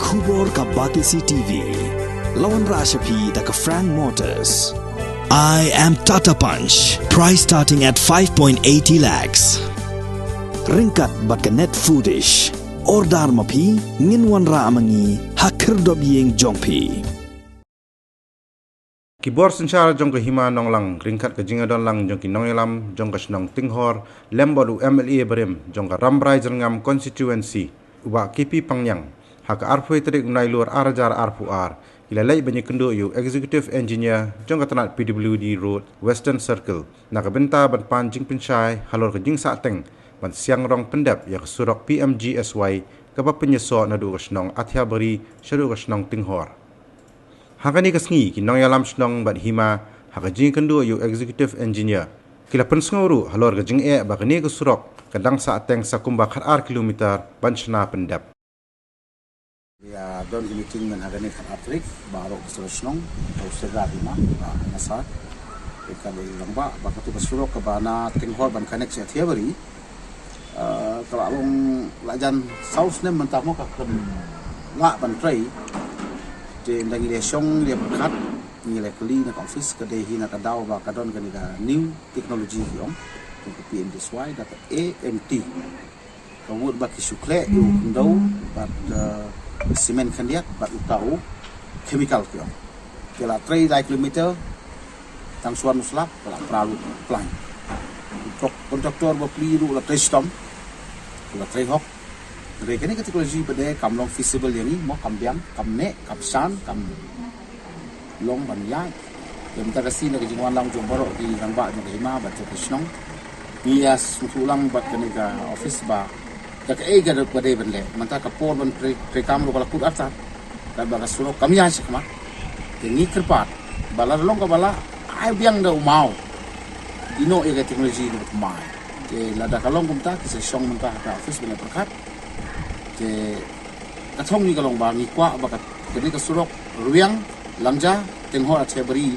Kubor ka Pmgsy TV. Lawan Rashapi da ka Frank Motors. I am Tata Punch. Price starting at 5.80 lakhs. Ringkat bat ka net foodish. Ordar mapi nginwan ra amangi hakir dob yeng jongpi. Kibor sensyar jong ke Hima nong lang ringkat ke jingadon lang jong ki nongelam jong ke senong Tynghor lembodu MLA berim jong ke Rambrai Jerngam constituency uba KP Pangyang hak arfui terik unai luar arajar arfu ar ilalai banyak kendo yu executive engineer jong ke Tnat PWD road Western Circle nak benta ban pan jing Pmgsy halor ke jing Sahteng ban siang rong pendap ya ke Surok Pmgsy ke penyeso nadu ke senong Athiabari syadu ke senong Tynghor. Hakani kasngi ki nong yalam senong bat Hima hak jing kendo yu executive engineer kila Pynsngew halor ke jing ba ke ke Surok kadang Sahteng sakumba kar kilometer ban sena pendap. Ya don meeting men agane kan Afrik baru keselesnong atau segera Hima nasat ikan lamba bakatu kesurok ke bana Tynghor ban connect Athiabari kalau long lajan south nem mentamo ka kan la ban trai je ndangi le song dia berkat ni le kli na office ke dehi na kadau ba kadon kan ida new technology yom ke Pmgsy data AMT kawud ba kisukle yu ndau bat semen kandiat bat utau chemical yom kela 3 kilometer tang suan muslap kala pralu plan kontraktor ba pliru la trestom la trehok rekene teknologi bade kam long feasible yani mo kam biam kam ne kam san kam long ban ya yam ta kasi na jingwan lang jong baro di lang ba jong Hima ba to snong bias sulang bat kene ka office ba ka ga da bade ban le manta ka por ban pre kam lo kala put arta ka ba ka Surok kam ya sikma tengi kerpat bala long ka bala ai biang da umau dino e teknologi ni mai ke lada kalong kumta ki se song menta ka office bene perkat ke kathong ni kalong ba ni kwa ba ka kene ka Surok ruang langja Tynghor Athiabari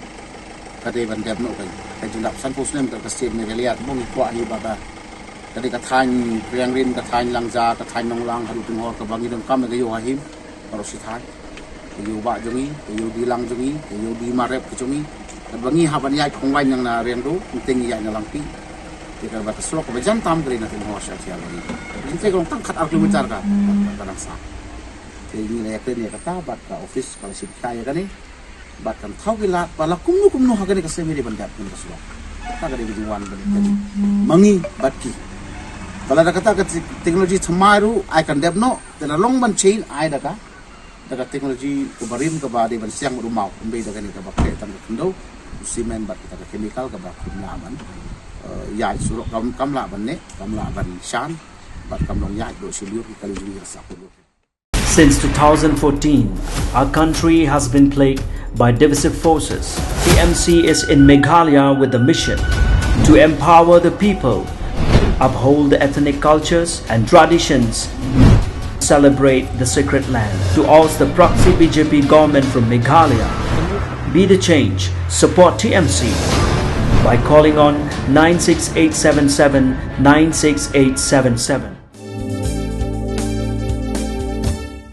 ka de ban deb no ka jundap san posnem ka stem ne liat mo ni kwa hi ba ka kade ka than priang rin ka than langja ka than nong lang haru Tynghor ka bangi don kam ga yo him paro si than yo ba jongi yo di lang jongi yo di marep ka jongi ka bangi haban ya khong lai nang na riang do ting ya na langpi kita batas Surok ke jantam dari nanti Tynghor Athiabari. Jadi kalau tangkat kilometer kan, kadang sah. Jadi ini ya kini kata bat ke office kalau sih kaya kan ni, bat kan tahu gilat, bala kumnu hagan ke semi di bandar pun ke Surok. Kita ada di jualan bandar. Mangi batki. Kalau ada kata teknologi semaru, I can develop. Dan long ban chain, I ada teknologi kebarim kebadi ban siang rumah, umbi ada ni kebakai tangga kendo, simen bat kita chemical kebakai laman. Ya Surok kam la ban ne kam la ban shan bat kam long ya do shiliur ki kali sa ko. Since 2014, our country has been plagued by divisive forces. Pmgsy is in Meghalaya with the mission to empower the people, uphold the ethnic cultures and traditions, celebrate the sacred land. To oust the proxy BJP government from Meghalaya, be the change, support Pmgsy by calling on 96877 96877.